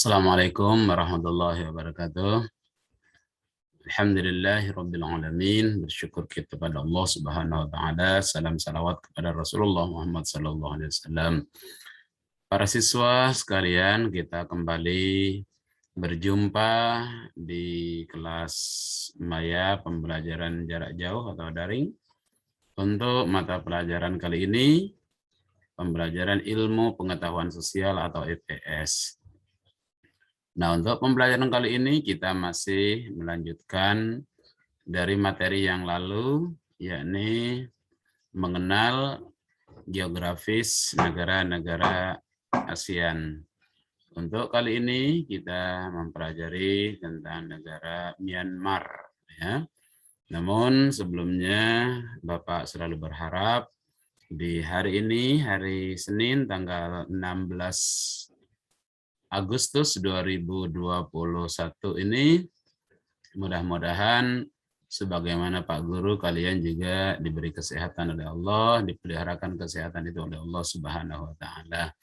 Assalamualaikum warahmatullahi wabarakatuh. Alhamdulillahirabbil alamin. Bersyukur kita pada Allah Subhanahu wa taala. Salam salawat kepada Rasulullah Muhammad sallallahu alaihi wasallam. Para siswa sekalian, kita kembali berjumpa di kelas Maya pembelajaran jarak jauh atau daring. Untuk mata pelajaran kali ini, pembelajaran ilmu pengetahuan sosial atau IPS. Nah, untuk pembelajaran kali ini kita masih melanjutkan dari materi yang lalu, yakni mengenal geografis negara-negara ASEAN. Untuk kali ini kita mempelajari tentang negara Myanmar. Ya. Namun sebelumnya Bapak selalu berharap di hari ini, hari Senin tanggal 16 Agustus 2021 ini, mudah-mudahan sebagaimana Pak Guru, kalian juga diberi kesehatan oleh Allah, dipeliharakan kesehatan itu oleh Allah Subhanahu wa taala.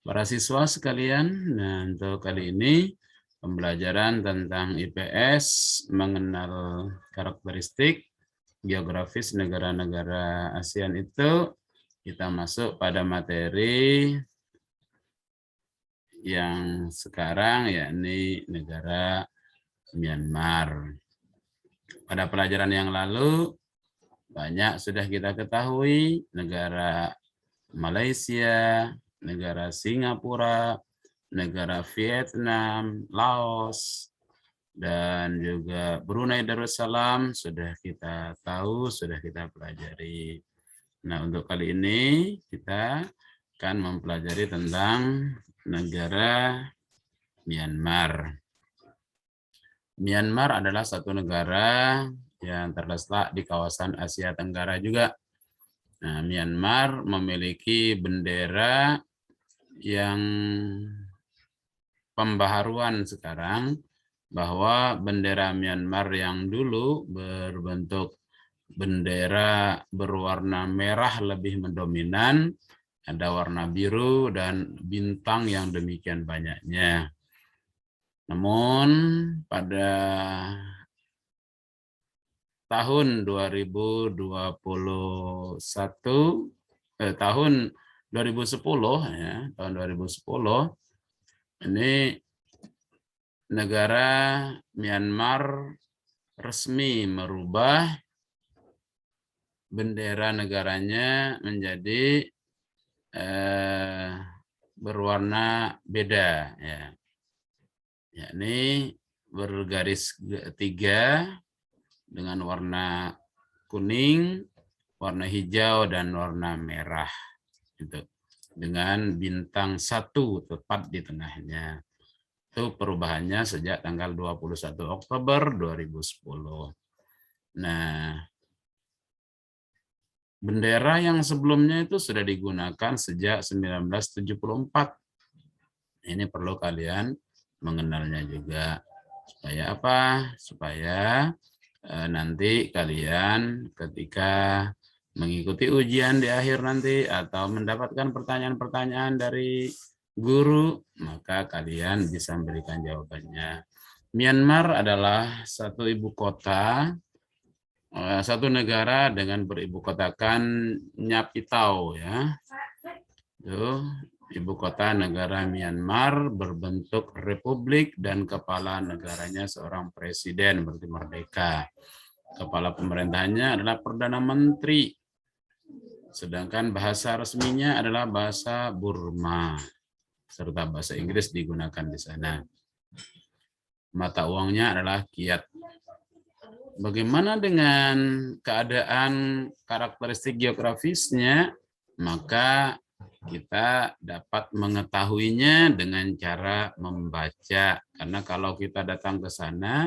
Para siswa sekalian, nah untuk kali ini pembelajaran tentang IPS, mengenal karakteristik geografis negara-negara ASEAN itu, kita masuk pada materi yang sekarang, yakni negara Myanmar. Pada pelajaran yang lalu, banyak sudah kita ketahui negara Malaysia, negara Singapura, negara Vietnam, Laos, dan juga Brunei Darussalam sudah kita tahu, sudah kita pelajari. Nah, untuk kali ini kita akan mempelajari tentang negara Myanmar. Myanmar adalah satu negara yang terletak di kawasan Asia Tenggara juga. Nah, Myanmar memiliki bendera yang pembaharuan sekarang, bahwa bendera Myanmar yang dulu berbentuk bendera berwarna merah lebih mendominan, ada warna biru dan bintang yang demikian banyaknya. Namun pada tahun 2010 ya, tahun 2010 ini negara Myanmar resmi merubah bendera negaranya menjadi berwarna beda, ya, yakni bergaris tiga dengan warna kuning, warna hijau, dan warna merah, gitu, dengan bintang 1 tepat di tengahnya. Itu perubahannya sejak tanggal 21 Oktober 2010. Nah, bendera yang sebelumnya itu sudah digunakan sejak 1974. Ini perlu kalian mengenalnya juga. Supaya apa? Supaya nanti kalian ketika mengikuti ujian di akhir nanti atau mendapatkan pertanyaan-pertanyaan dari guru, maka kalian bisa memberikan jawabannya. Myanmar adalah satu ibu kota, satu negara dengan beribu kotakan Naypyidaw, ya. Itu ibu kota negara Myanmar berbentuk republik dan kepala negaranya seorang presiden berarti merdeka. Kepala pemerintahnya adalah Perdana Menteri. Sedangkan bahasa resminya adalah bahasa Burma, serta bahasa Inggris digunakan di sana. Mata uangnya adalah kyat. Bagaimana dengan keadaan karakteristik geografisnya? Maka kita dapat mengetahuinya dengan cara membaca. Karena kalau kita datang ke sana,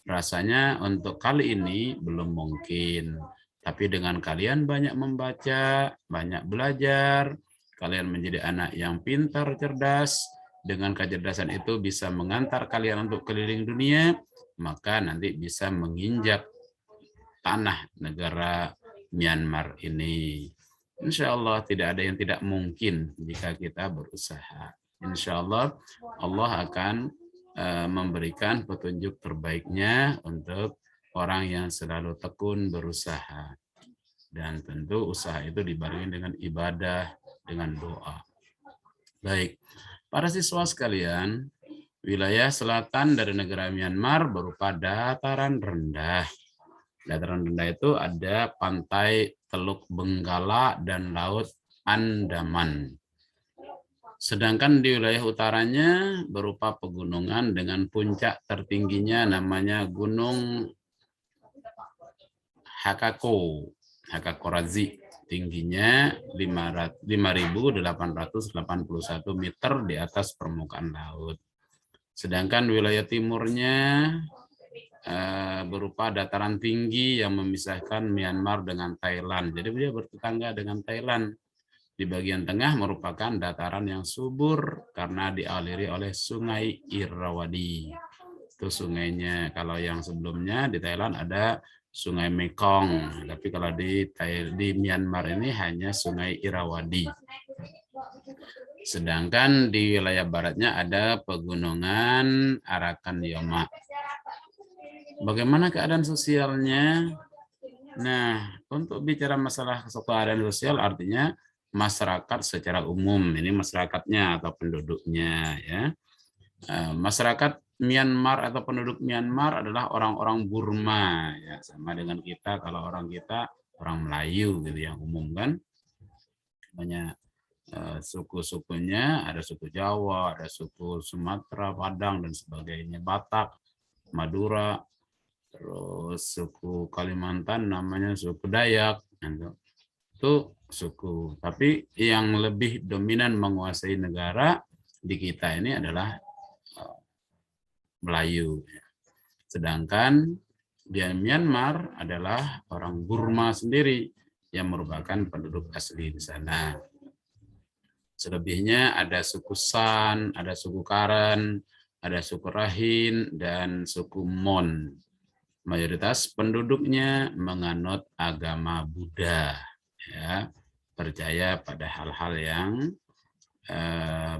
rasanya untuk kali ini belum mungkin. Tapi dengan kalian banyak membaca, banyak belajar, kalian menjadi anak yang pintar, cerdas, dengan kecerdasan itu bisa mengantar kalian untuk keliling dunia, maka nanti bisa menginjak tanah negara Myanmar ini. Insya Allah tidak ada yang tidak mungkin jika kita berusaha. insya Allah Allah akan memberikan petunjuk terbaiknya untuk orang yang selalu tekun berusaha. Dan tentu usaha itu dibarengi dengan ibadah, dengan doa. Baik, para siswa sekalian, wilayah selatan dari negara Myanmar berupa dataran rendah. Dataran rendah itu ada pantai Teluk Benggala dan Laut Andaman. Sedangkan di wilayah utaranya berupa pegunungan dengan puncak tertingginya namanya Gunung Hakakorazi. Tingginya 5.881 meter di atas permukaan laut. Sedangkan wilayah timurnya berupa dataran tinggi yang memisahkan Myanmar dengan Thailand. Jadi dia bertetangga dengan Thailand. Di bagian tengah merupakan dataran yang subur karena dialiri oleh Sungai Irrawaddy. Itu sungainya. Kalau yang sebelumnya di Thailand ada Sungai Mekong, tapi kalau di Myanmar ini hanya Sungai Irrawaddy. Sedangkan di wilayah baratnya ada pegunungan Arakan Yoma. Bagaimana keadaan sosialnya? Nah, untuk bicara masalah keadaan sosial artinya masyarakat secara umum, ini masyarakatnya atau penduduknya ya. Masyarakat Myanmar atau penduduk Myanmar adalah orang-orang Burma ya, sama dengan kita. Kalau orang kita orang Melayu gitu yang umum kan. Banyak suku-sukunya, ada suku Jawa, ada suku Sumatera, Padang dan sebagainya, Batak, Madura, terus suku Kalimantan namanya suku Dayak. Itu suku. Tapi yang lebih dominan menguasai negara di kita ini adalah Melayu. Sedangkan di Myanmar adalah orang Burma sendiri yang merupakan penduduk asli di sana. Selebihnya ada suku San, ada suku Karen, ada suku Rahin, dan suku Mon. Mayoritas penduduknya menganut agama Buddha. Ya, percaya pada hal-hal yang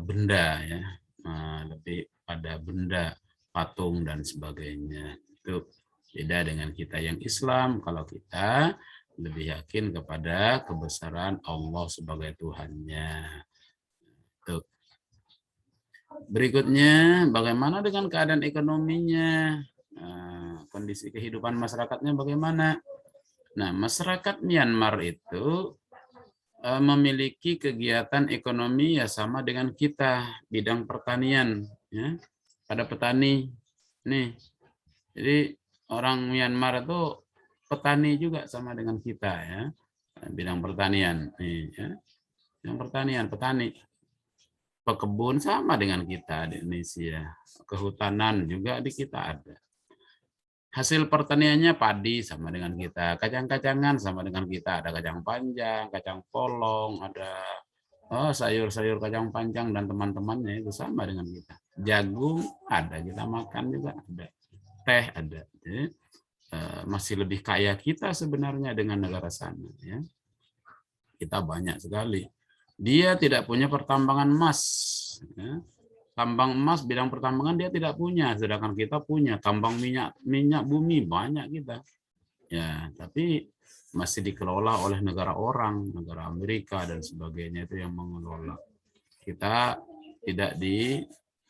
benda ya, lebih pada benda, patung dan sebagainya. Itu beda dengan kita yang Islam. Kalau kita lebih yakin kepada kebesaran Allah sebagai Tuhannya. Tuh. Berikutnya, bagaimana dengan keadaan ekonominya? Kondisi kehidupan masyarakatnya bagaimana? Nah, masyarakat Myanmar itu memiliki kegiatan ekonomi ya sama dengan kita, bidang pertanian. Ya. Pada petani, nih. Jadi orang Myanmar itu petani juga sama dengan kita ya, bidang pertanian. Nih, ya. Bidang pertanian, petani. Pekebun sama dengan kita di Indonesia. Kehutanan juga di kita ada. Hasil pertaniannya padi sama dengan kita, kacang-kacangan sama dengan kita, ada kacang panjang, kacang polong, ada sayur-sayur kacang panjang dan teman-temannya itu sama dengan kita. Jagung ada, kita makan juga ada, teh ada. Jadi, masih lebih kaya kita sebenarnya dengan negara sana. Ya. Kita banyak sekali. Dia tidak punya pertambangan emas. Ya. Tambang emas, bidang pertambangan dia tidak punya, sedangkan kita punya. Tambang minyak bumi banyak kita. Ya, tapi masih dikelola oleh negara orang, negara Amerika dan sebagainya itu yang mengelola. Kita tidak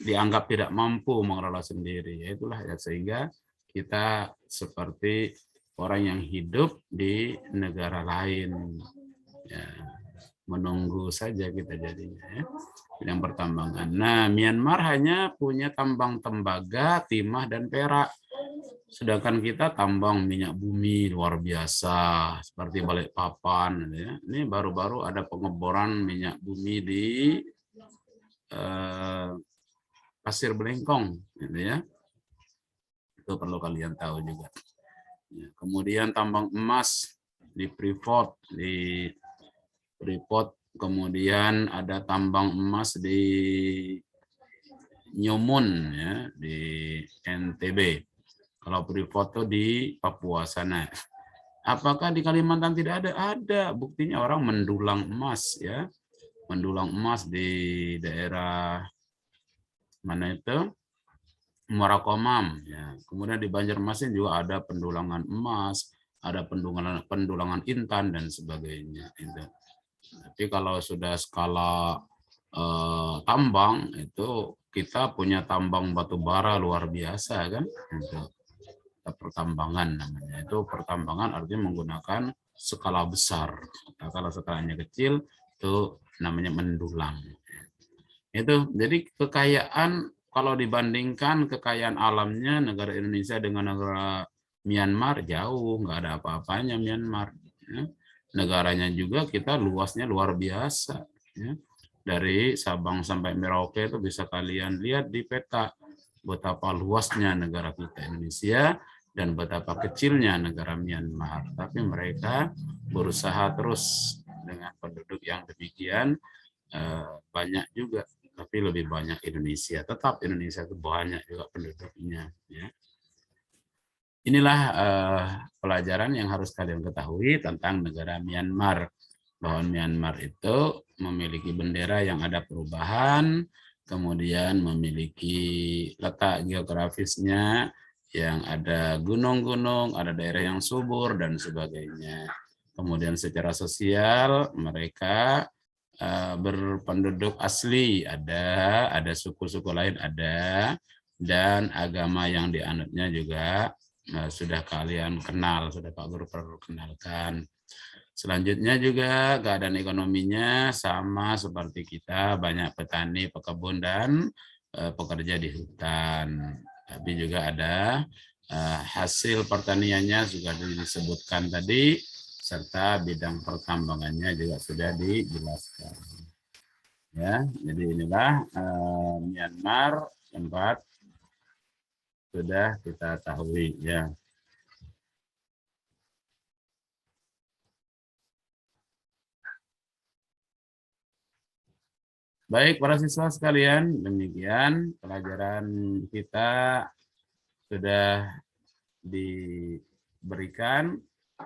dianggap tidak mampu mengelola sendiri. Ya itulah ya, sehingga kita seperti orang yang hidup di negara lain. Ya, menunggu saja kita jadinya ya. Yang pertambangan. Nah, Myanmar hanya punya tambang tembaga, timah, dan perak. Sedangkan kita tambang minyak bumi luar biasa, seperti Balikpapan. Ya. Ini baru-baru ada pengeboran minyak bumi di Pasir Belengkong. Gitu ya. Itu perlu kalian tahu juga. Ya. Kemudian tambang emas di Freeport. Kemudian ada tambang emas di Nyomun ya, di NTB. Kalau Freeport itu di Papua sana. Apakah di Kalimantan tidak ada? Ada. Buktinya orang mendulang emas ya. Mendulang emas di daerah mana itu Muarakomam, ya. Kemudian di Banjarmasin juga ada pendulangan emas, ada pendulangan intan dan sebagainya. Itu. Tapi kalau sudah skala tambang itu kita punya tambang batu bara luar biasa kan, itu pertambangan namanya. Itu pertambangan artinya menggunakan skala besar. Nah, kalau skalanya kecil itu namanya mendulang. Itu jadi kekayaan kalau dibandingkan kekayaan alamnya negara Indonesia dengan negara Myanmar jauh, nggak ada apa-apanya Myanmar. Ya. Negaranya juga kita luasnya luar biasa. Ya. Dari Sabang sampai Merauke itu bisa kalian lihat di peta betapa luasnya negara kita Indonesia dan betapa kecilnya negara Myanmar. Tapi mereka berusaha terus dengan penduduk yang demikian banyak juga, tapi lebih banyak Indonesia. Tetap Indonesia itu banyak juga penduduknya. Ya. Inilah pelajaran yang harus kalian ketahui tentang negara Myanmar. Bahwa Myanmar itu memiliki bendera yang ada perubahan, kemudian memiliki letak geografisnya yang ada gunung-gunung, ada daerah yang subur, dan sebagainya. Kemudian secara sosial mereka berpenduduk asli ada suku-suku lain ada, dan agama yang dianutnya juga sudah kalian kenal, sudah Pak Guru perkenalkan. Selanjutnya juga keadaan ekonominya sama seperti kita, banyak petani, pekebun, dan pekerja di hutan. Tapi juga ada hasil pertaniannya juga disebutkan tadi, serta bidang pertambangannya juga sudah dijelaskan. Ya, jadi inilah Myanmar tempat sudah kita tahu ya. Baik para siswa sekalian, demikian pelajaran kita sudah diberikan.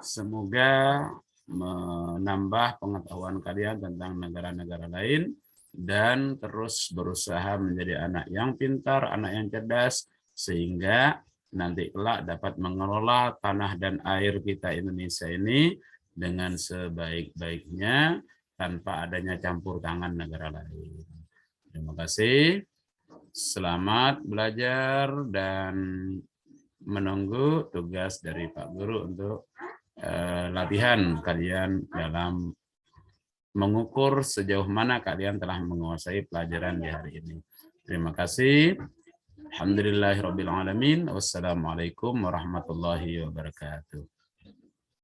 Semoga menambah pengetahuan kalian tentang negara-negara lain dan terus berusaha menjadi anak yang pintar, anak yang cerdas, sehingga nanti kelak dapat mengelola tanah dan air kita Indonesia ini dengan sebaik-baiknya tanpa adanya campur tangan negara lain. Terima kasih. Selamat belajar dan menunggu tugas dari Pak Guru untuk latihan kalian dalam mengukur sejauh mana kalian telah menguasai pelajaran di hari ini. Terima kasih. Alhamdulillahirrabbilalamin. Wassalamualaikum warahmatullahi wabarakatuh.